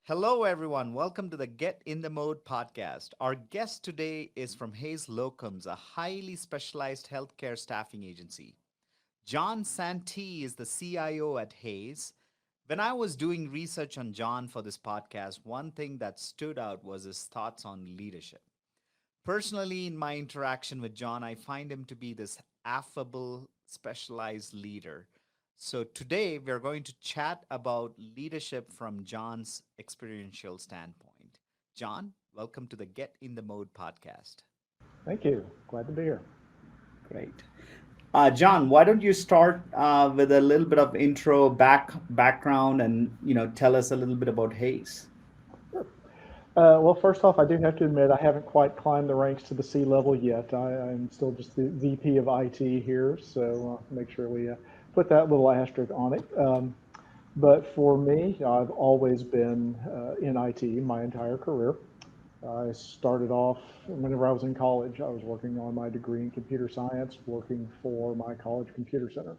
Hello, everyone. Welcome to the Get in the Mode podcast. Our guest today is from Hayes Locums, a highly specialized healthcare staffing agency. Jon Santee is the CIO at Hayes. When I was doing research on Jon for this podcast, one thing that stood out was his thoughts on leadership. Personally, in my interaction with Jon, I find him to be this affable, specialized leader. So today we're going to chat about leadership from Jon's experiential standpoint. Jon, welcome to the Get in the Mode podcast. Thank you. Glad to be here. Great. Jon, why don't you start with a little bit of intro background and tell us a little bit about Hayes. Sure. Well, first off, I do have to admit I haven't quite climbed the ranks to the C level yet. I'm still just the VP of IT here, so make sure we put that little asterisk on it. But for me, I've always been in IT my entire career. I started off whenever I was in college. I was working on my degree in computer science, working for my college computer center.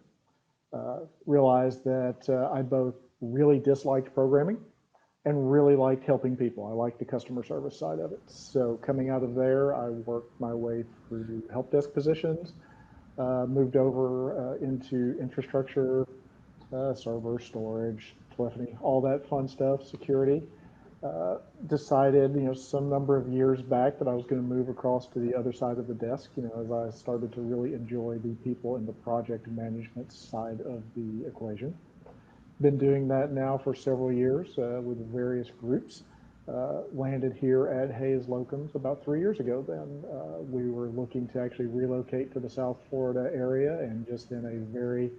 Realized that I both really disliked programming and really liked helping people. I liked the customer service side of it. So coming out of there, I worked my way through help desk positions, moved over into infrastructure, server, storage, telephony, all that fun stuff, security. Decided, some number of years back that I was going to move across to the other side of the desk, as I started to really enjoy the people and the project management side of the equation. Been doing that now for several years with various groups. Landed here at Hayes Locums about 3 years ago then. We were looking to actually relocate to the South Florida area, and just in a very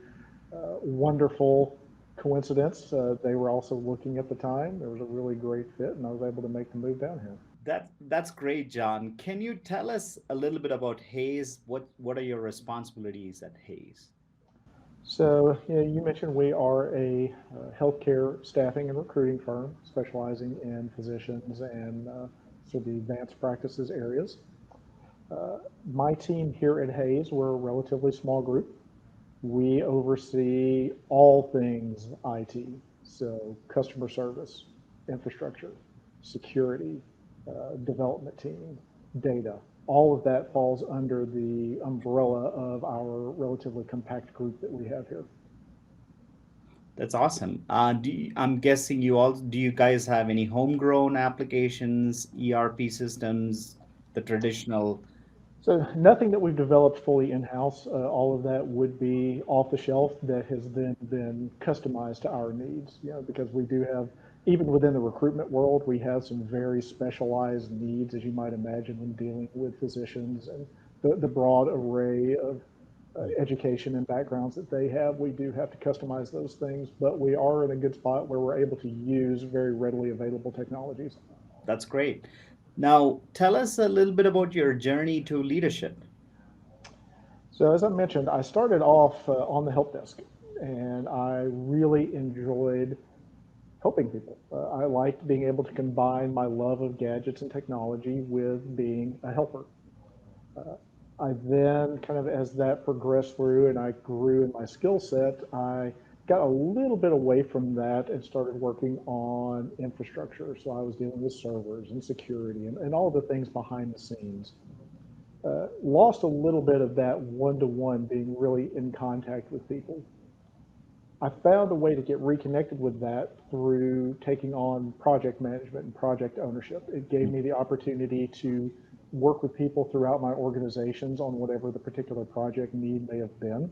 wonderful coincidence, they were also looking at the time. There was a really great fit, and I was able to make the move down here. That's great, Jon. Can you tell us a little bit about Hayes? What are your responsibilities at Hayes? So, you mentioned we are a healthcare staffing and recruiting firm specializing in physicians and sort of the advanced practices areas. My team here at Hayes, we're a relatively small group. We oversee all things IT, so customer service, infrastructure, security, development team, data. All of that falls under the umbrella of our relatively compact group that we have here. That's awesome. I'm guessing do you guys have any homegrown applications, ERP systems, the traditional? So nothing that we've developed fully in-house. All of that would be off the shelf that has then been customized to our needs. Because we do have, even within the recruitment world, we have some very specialized needs, as you might imagine, when dealing with physicians and the broad array of education and backgrounds that they have. We do have to customize those things, but we are in a good spot where we're able to use very readily available technologies. That's great. Now, tell us a little bit about your journey to leadership. So as I mentioned, I started off on the help desk, and I really enjoyed helping people. I liked being able to combine my love of gadgets and technology with being a helper. I then, kind of as that progressed through and I grew in my skill set, I got a little bit away from that and started working on infrastructure. So I was dealing with servers and security and all the things behind the scenes. Lost a little bit of that one-to-one being really in contact with people. I found a way to get reconnected with that through taking on project management and project ownership. It gave me the opportunity to work with people throughout my organizations on whatever the particular project need may have been.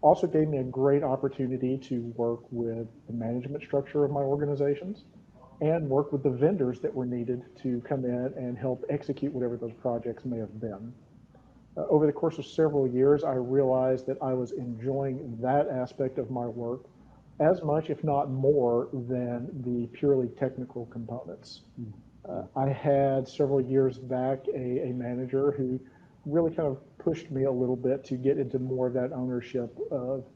Also gave me a great opportunity to work with the management structure of my organizations and work with the vendors that were needed to come in and help execute whatever those projects may have been. Over the course of several years, I realized that I was enjoying that aspect of my work as much, if not more, than the purely technical components. I had several years back a manager who really kind of pushed me a little bit to get into more of that ownership of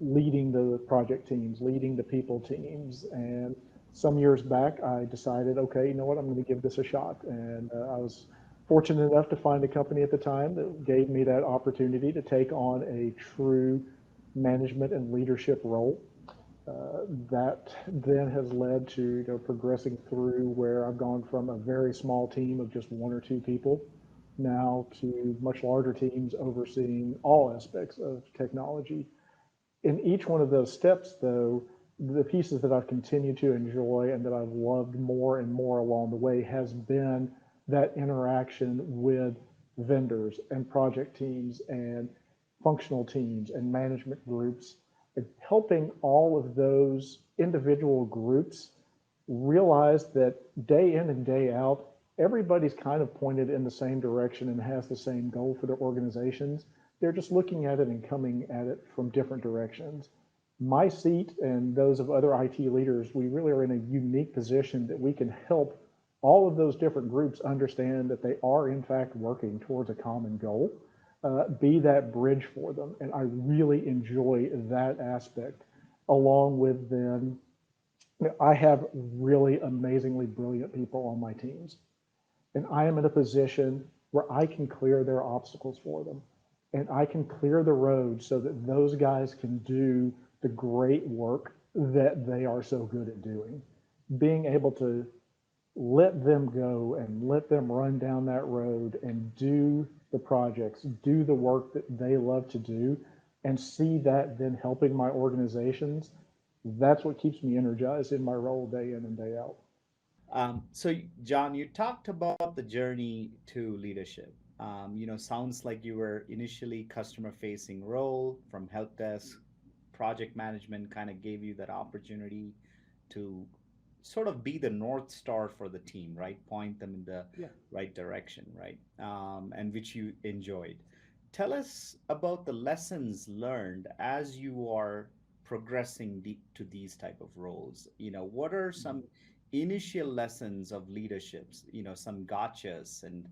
leading the project teams, leading the people teams. And some years back, I decided, okay, you know what, I'm going to give this a shot. And I was fortunate enough to find a company at the time that gave me that opportunity to take on a true management and leadership role. That then has led to progressing through where I've gone from a very small team of just one or two people now to much larger teams overseeing all aspects of technology. In each one of those steps, though, the pieces that I've continued to enjoy and that I've loved more and more along the way has been that interaction with vendors and project teams and functional teams and management groups, and helping all of those individual groups realize that day in and day out, everybody's kind of pointed in the same direction and has the same goal for their organizations. They're just looking at it and coming at it from different directions. My seat and those of other IT leaders, we really are in a unique position that we can help all of those different groups understand that they are in fact working towards a common goal, be that bridge for them. And I really enjoy that aspect along with them. I have really amazingly brilliant people on my teams, and I am in a position where I can clear their obstacles for them. And I can clear the road so that those guys can do the great work that they are so good at doing. Being able to let them go and let them run down that road and do the projects, do the work that they love to do, and see that then helping my organizations, that's what keeps me energized in my role day in and day out. So, John, you talked about the journey to leadership. Sounds like you were initially customer-facing role from help desk, project management kind of gave you that opportunity to sort of be the North Star for the team, right? Point them in the Yeah. right direction, right? And which you enjoyed. Tell us about the lessons learned as you are progressing to these type of roles. What are some initial lessons of leaderships? Some gotchas, and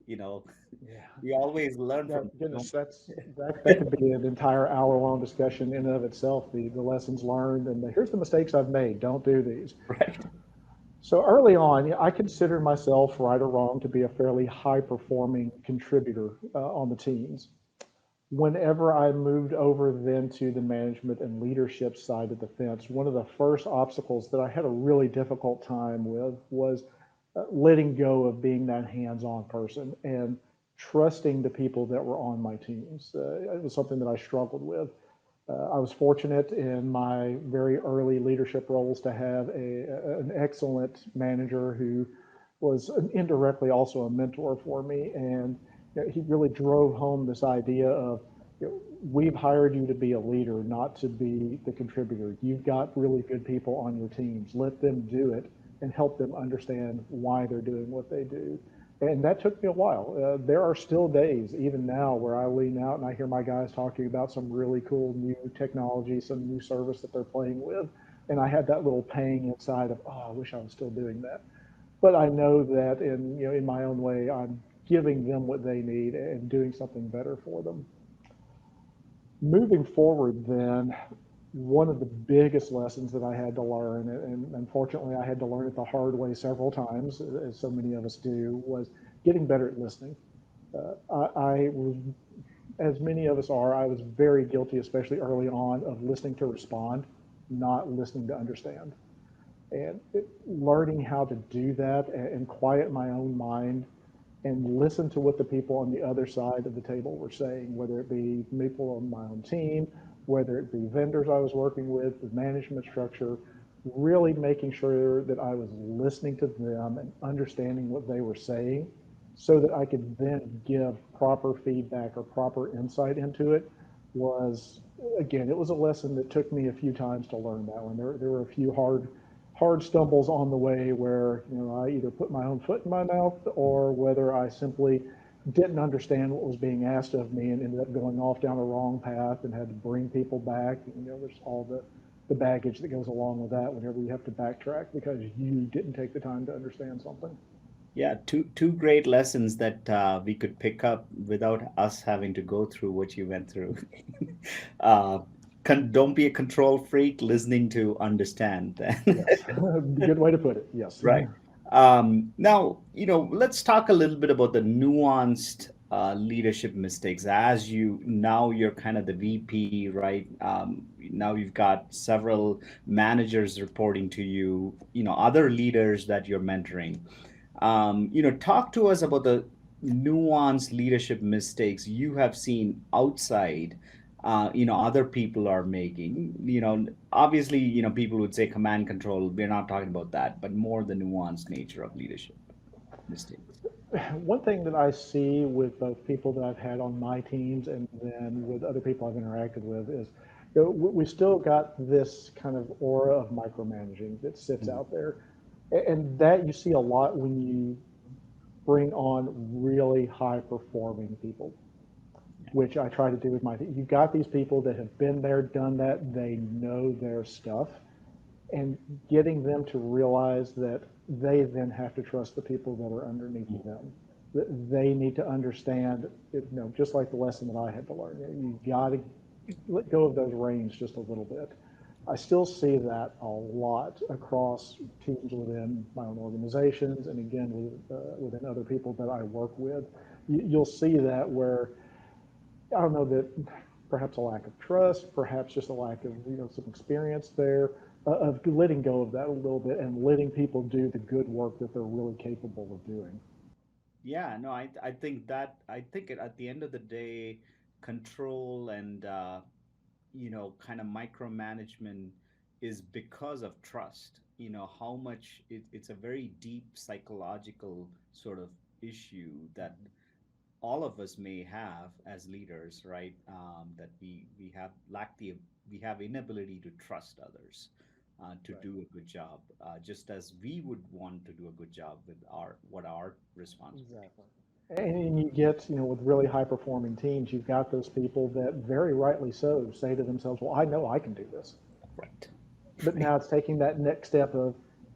you know, Yeah. we always learn from. That, goodness, that could be an entire hour-long discussion in and of itself. The lessons learned and here's the mistakes I've made. Don't do these. Right. So early on, I consider myself, right or wrong, to be a fairly high-performing contributor on the teams. Whenever I moved over then to the management and leadership side of the fence, one of the first obstacles that I had a really difficult time with was letting go of being that hands-on person and trusting the people that were on my teams. It was something that I struggled with. I was fortunate in my very early leadership roles to have an excellent manager who was indirectly also a mentor for me. And he really drove home this idea of, we've hired you to be a leader, not to be the contributor. You've got really good people on your teams. Let them do it and help them understand why they're doing what they do. And that took me a while. There are still days, even now, where I lean out and I hear my guys talking about some really cool new technology, some new service that they're playing with. And I had that little pang inside of, oh, I wish I was still doing that. But I know that in my own way, I'm giving them what they need and doing something better for them. Moving forward, then, one of the biggest lessons that I had to learn, and unfortunately I had to learn it the hard way several times, as so many of us do, was getting better at listening. I was, as many of us are, I was very guilty, especially early on, of listening to respond, not listening to understand. And learning how to do that and quiet my own mind and listen to what the people on the other side of the table were saying, whether it be people on my own team, whether it be vendors I was working with, the management structure, really making sure that I was listening to them and understanding what they were saying so that I could then give proper feedback or proper insight into it was, again, it was a lesson that took me a few times to learn that one. There were a few hard stumbles on the way where I either put my own foot in my mouth or whether I simply didn't understand what was being asked of me and ended up going off down a wrong path and had to bring people back. There's all the baggage that goes along with that whenever you have to backtrack because you didn't take the time to understand something. Yeah, two great lessons that we could pick up without us having to go through what you went through. uh, don't be a control freak, listening to understand. Yes, good way to put it. Yes. Right. Now, let's talk a little bit about the nuanced leadership mistakes as you're kind of the VP, right? Now you've got several managers reporting to you, other leaders that you're mentoring. Talk to us about the nuanced leadership mistakes you have seen outside, other people are making. Obviously, people would say command control. We're not talking about that, but more the nuanced nature of leadership mistakes. One thing that I see with both people that I've had on my teams and then with other people I've interacted with is, we still got this kind of aura of micromanaging that sits Mhm. out there. And that you see a lot when you bring on really high performing people, which I try to do with my team. You've got these people that have been there, done that, they know their stuff, and getting them to realize that they then have to trust the people that are underneath of them. They need to understand, just like the lesson that I had to learn. You got to let go of those reins just a little bit. I still see that a lot across teams within my own organizations, and again within other people that I work with. You'll see that where I don't know that perhaps a lack of trust, perhaps just a lack of some experience there, of letting go of that a little bit and letting people do the good work that they're really capable of doing. Yeah, no, I think at the end of the day, control and kind of micromanagement is because of trust. How much it's a very deep psychological sort of issue that all of us may have as leaders, right? That we have we have inability to trust others to Right. do a good job, just as we would want to do a good job with our responsibility. Exactly. And you get, with really high performing teams, you've got those people that very rightly so say to themselves, well, I know I can do this. Right. But now it's taking that next step of,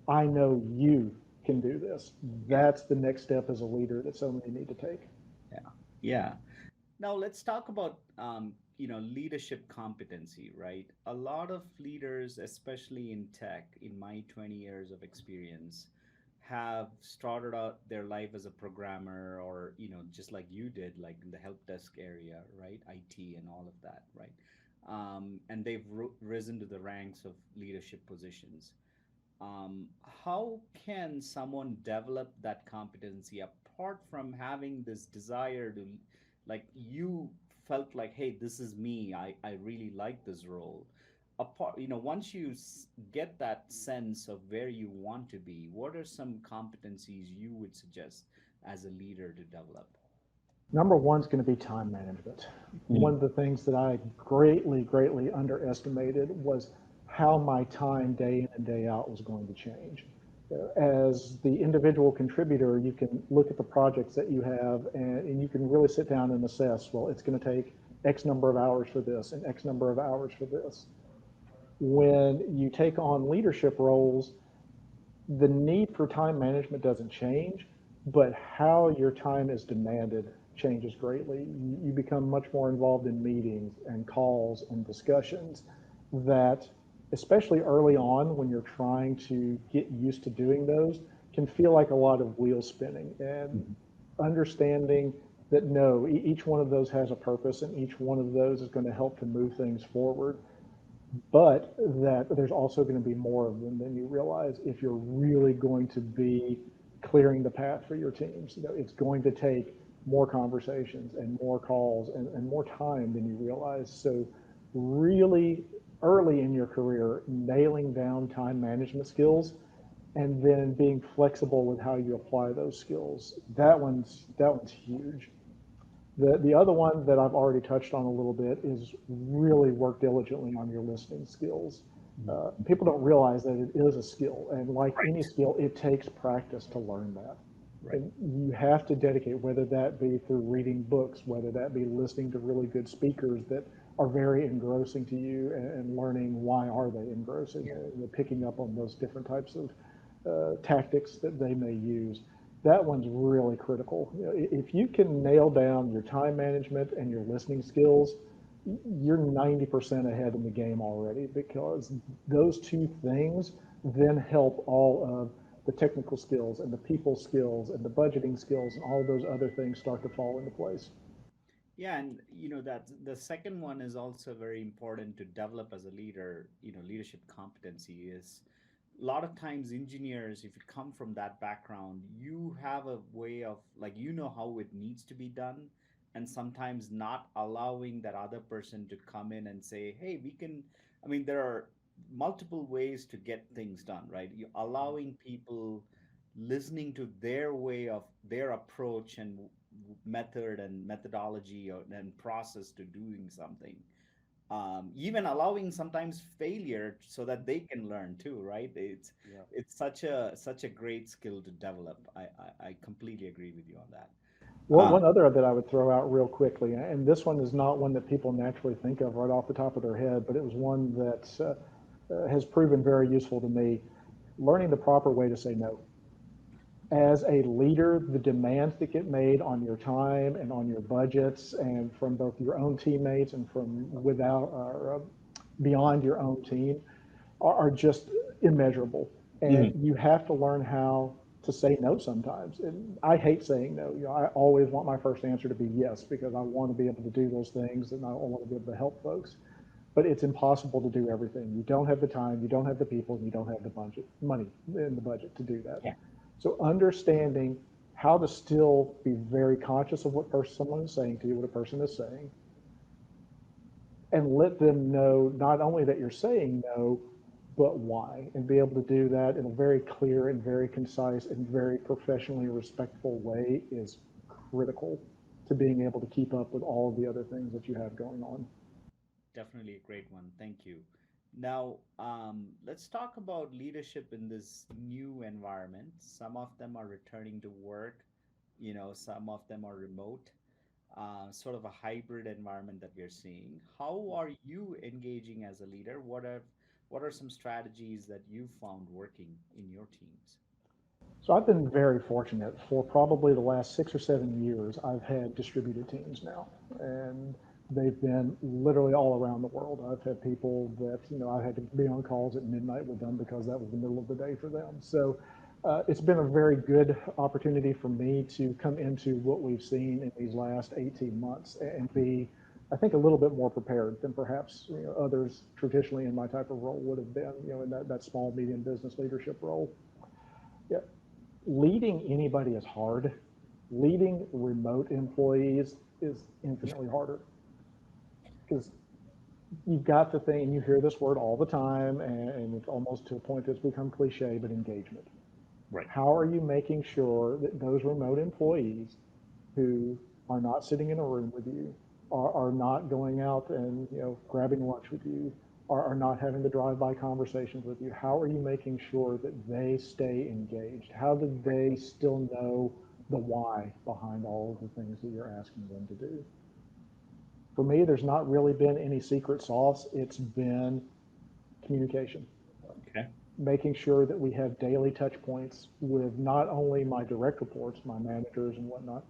I know you can do this. Yeah. That's the next step as a leader that so many need to take. Yeah. Yeah. Now let's talk about leadership competency, right? A lot of leaders, especially in tech, in my 20 years of experience, have started out their life as a programmer or just like you did, like in the help desk area, right? IT and all of that, right? And they've risen to the ranks of leadership positions. How can someone develop that competency apart from having this desire to, like, you felt like, hey, this is me, I really like this role. Apart, once you get that sense of where you want to be, what are some competencies you would suggest as a leader to develop? Number one's going to be time management. One of the things that I greatly, greatly underestimated was how my time day in and day out was going to change. As the individual contributor, you can look at the projects that you have and you can really sit down and assess, well, it's going to take X number of hours for this and X number of hours for this. When you take on leadership roles, the need for time management doesn't change, but how your time is demanded changes greatly. You become much more involved in meetings and calls and discussions that, especially early on when you're trying to get used to doing those, can feel like a lot of wheels spinning. And understanding that no, each one of those has a purpose and each one of those is going to help to move things forward, but that there's also going to be more of them than you realize if you're really going to be clearing the path for your teams. It's going to take more conversations and more calls and more time than you realize. So really early in your career, nailing down time management skills and then being flexible with how you apply those skills. That one's huge. The other one that I've already touched on a little bit is really work diligently on your listening skills. People don't realize that it is a skill, and like any Right. skill, it takes practice to learn that. Right. And you have to dedicate, whether that be through reading books, whether that be listening to really good speakers that are very engrossing to you and learning why are they engrossing, picking up on those different types of tactics that they may use. That one's really critical. If you can nail down your time management and your listening skills, you're 90% ahead in the game already because those two things then help all of the technical skills and the people skills and the budgeting skills and all those other things start to fall into place. Yeah, and that the second one is also very important to develop as a leader. Leadership competency is a lot of times engineers, if you come from that background, you have a way of like how it needs to be done, and sometimes not allowing that other person to come in and say, "Hey, we can." I mean, there are multiple ways to get things done, right? You allowing people listening to their way of their approach and method and methodology and process to doing something, even allowing sometimes failure so that they can learn too, right? Yeah. It's such a great skill to develop. I completely agree with you on that. Well, one other that I would throw out real quickly, and this one is not one that people naturally think of right off the top of their head, but it was one that has proven very useful to me. Learning the proper way to say no. As a leader, the demands that get made on your time and on your budgets, and from both your own teammates and from without or beyond your own team, are just immeasurable. And Mhm. you have to learn how to say no sometimes. And I hate saying no. I always want my first answer to be yes because I want to be able to do those things and I want to be able to help folks. But it's impossible to do everything. You don't have the time, you don't have the people, and you don't have the budget, money in the budget to do that. Yeah. So understanding how to still be very conscious of what someone is saying to you, what a person is saying, and let them know not only that you're saying no, but why, and be able to do that in a very clear and very concise and very professionally respectful way is critical to being able to keep up with all of the other things that you have going on. Definitely a great one. Thank you. Now, let's talk about leadership in this new environment. Some of them are returning to work, some of them are remote, sort of a hybrid environment that we're seeing. How are you engaging as a leader? What are some strategies that you found working in your teams? So I've been very fortunate. For probably the last 6 or 7 years, I've had distributed teams now, and they've been literally all around the world. I've had people that I had to be on calls at midnight with them because that was the middle of the day for them. So it's been a very good opportunity for me to come into what we've seen in these last 18 months and be, I think, a little bit more prepared than perhaps others traditionally in my type of role would have been, in that small medium business leadership role. Yeah, leading anybody is hard. Leading remote employees is infinitely harder because you've got the thing, and you hear this word all the time, and it's almost to a point that's become cliche, but engagement. Right. How are you making sure that those remote employees who are not sitting in a room with you, are not going out and grabbing lunch with you, are not having the drive-by conversations with you? How are you making sure that they stay engaged? How do they still know the why behind all of the things that you're asking them to do? For me, there's not really been any secret sauce. It's been communication, Okay. making sure that we have daily touch points with not only my direct reports, my managers and whatnot,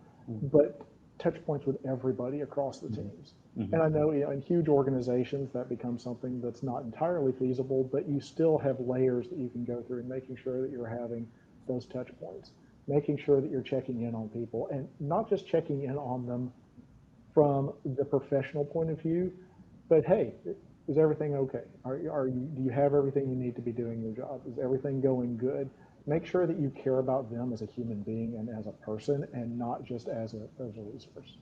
but touch points with everybody across the Mhm. teams. And Mhm. I know, in huge organizations that becomes something that's not entirely feasible, but you still have layers that you can go through and making sure that you're having those touch points, making sure that you're checking in on people and not just checking in on them from the professional point of view, but hey, is everything okay? Do you have everything you need to be doing your job? Is everything going good? Make sure that you care about them as a human being and as a person and not just as a resource.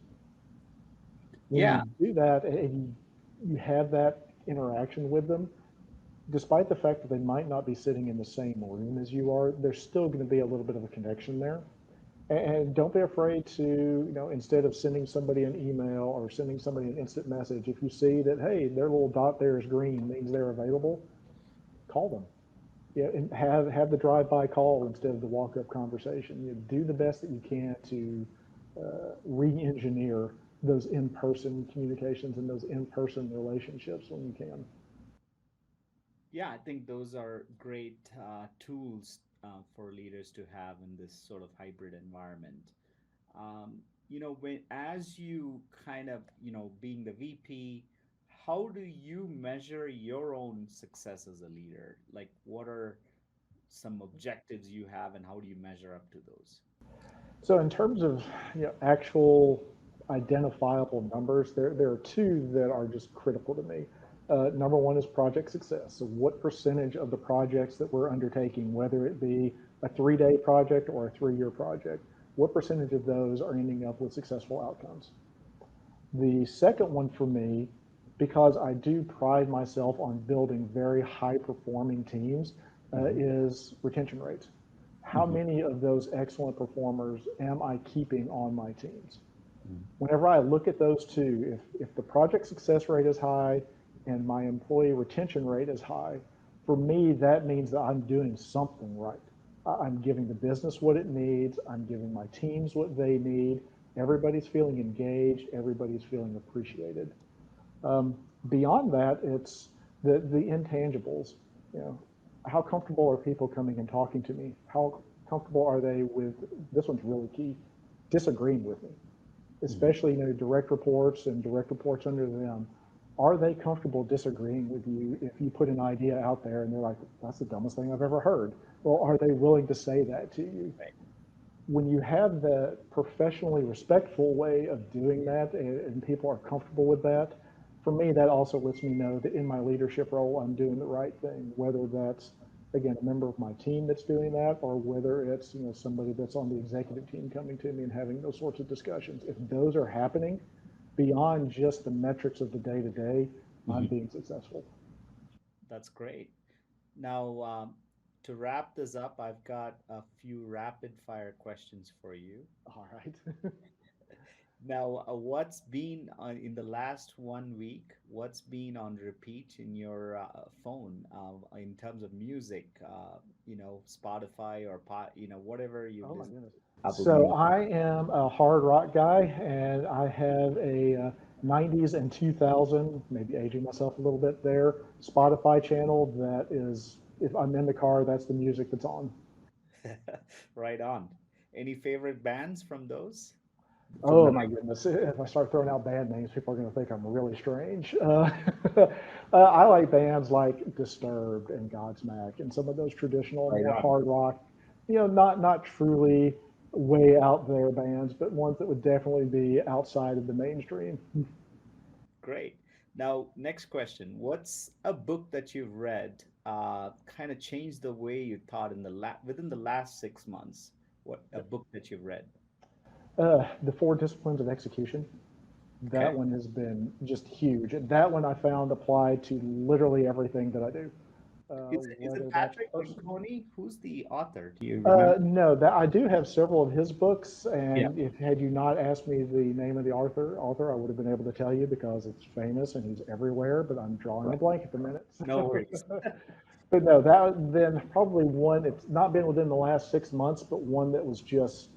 When Yeah. you do that and you have that interaction with them, despite the fact that they might not be sitting in the same room as you are, there's still going to be a little bit of a connection there. And don't be afraid to, instead of sending somebody an email or sending somebody an instant message, if you see that, hey, their little dot there is green, means they're available, call them. Yeah, and have the drive-by call instead of the walk-up conversation. Do the best that you can to re-engineer those in-person communications and those in-person relationships when you can. Yeah, I think those are great tools for leaders to have in this sort of hybrid environment. When as you kind of, being the VP, how do you measure your own success as a leader? Like, what are some objectives you have, and how do you measure up to those? So in terms of actual identifiable numbers, there are two that are just critical to me. Number one is project success. So what percentage of the projects that we're undertaking, whether it be a 3-day project or a 3-year project, what percentage of those are ending up with successful outcomes? The second one for me, because I do pride myself on building very high performing teams, Hmm. is retention rates. How Hmm. many of those excellent performers am I keeping on my teams? Hmm. Whenever I look at those two, if the project success rate is high and my employee retention rate is high, for me, that means that I'm doing something right. I'm giving the business what it needs, I'm giving my teams what they need. Everybody's feeling engaged, everybody's feeling appreciated. Um, Beyond that, it's the intangibles. You know, how comfortable are people coming and talking to me? How comfortable are they with, this one's really key, disagreeing with me? Hmm. Especially direct reports and direct reports under them, are they comfortable disagreeing with you if you put an idea out there and they're like, that's the dumbest thing I've ever heard? Well, are they willing to say that to you? Right. When you have the professionally respectful way of doing that and people are comfortable with that, for me, that also lets me know that in my leadership role, I'm doing the right thing, whether that's, again, a member of my team that's doing that, or whether it's, somebody that's on the executive team coming to me and having those sorts of discussions. If those are happening beyond just the metrics of the day to day, I'm Hmm. being successful. That's great. Now, to wrap this up, I've got a few rapid fire questions for you. All right. Now, what's been in the last 1 week? What's been on repeat in your phone in terms of music? Spotify or whatever you Oh my listen goodness. to. Apple So Music. I am a hard rock guy, and I have a 90s and 2000, maybe aging myself a little bit there, Spotify channel that is, if I'm in the car, that's the music that's on. Right on. Any favorite bands from those? From Oh the my 90s? goodness. If I start throwing out band names, people are going to think I'm really strange. I like bands like Disturbed and Godsmack and some of those traditional, Right more on. hard rock, not truly way out there bands, but ones that would definitely be outside of the mainstream. Great. Now, next question. What's a book that you've read kind of changed the way you thought within the last 6 months? What a book that you've read? The Four Disciplines of Execution. That Okay. one has been just huge. And that one I found applied to literally everything that I do, Is it whether that's Patrick personal. Lencioni? Who's the author? Do you remember? No, that I do have several of his books, Yeah. and if had you not asked me the name of the author, I would have been able to tell you because it's famous and he's everywhere. But I'm drawing a Right. blank at the minute. No worries. But no, that then probably one. It's not been within the last 6 months, but one that was just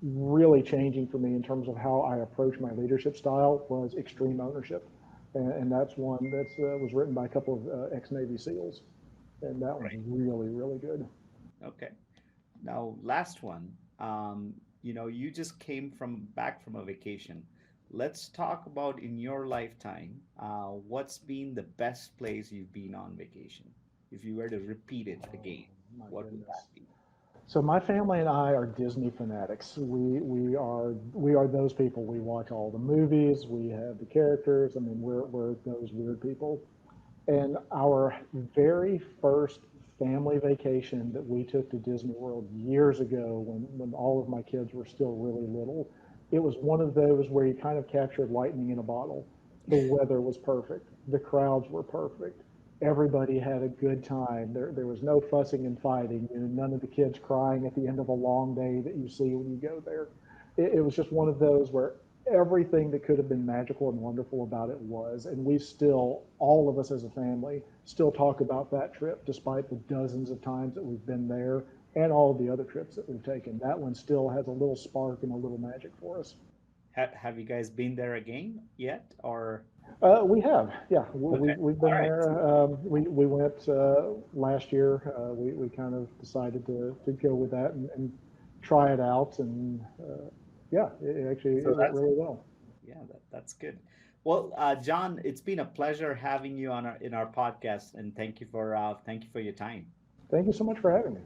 really changing for me in terms of how I approach my leadership style was extreme ownership, and that's one that was written by a couple of ex-Navy SEALs, and that one's Great. really, really good. Okay. Now, last one. You just came from back from a vacation. Let's talk about in your lifetime, what's been the best place you've been on vacation? If you were to repeat it Oh again, my what would goodness. that be? So my family and I are Disney fanatics. We are those people. We watch all the movies. We have the characters. I mean, we're those weird people. And our very first family vacation that we took to Disney World years ago, when all of my kids were still really little, it was one of those where you kind of captured lightning in a bottle. The weather was perfect. The crowds were perfect. Everybody had a good time. There was no fussing and fighting. None of the kids crying at the end of a long day that you see when you go there. It was just one of those where everything that could have been magical and wonderful about it was. And we still, all of us as a family, still talk about that trip despite the dozens of times that we've been there and all of the other trips that we've taken. That one still has a little spark and a little magic for us. Have you guys been there again yet? Or We have, yeah, okay, we've all been right. there. We went last year. We kind of decided to go with that and try it out. And yeah, So it went that's really well. yeah, that's good. Well, John, it's been a pleasure having you on in our podcast, and thank you for your time. Thank you so much for having me.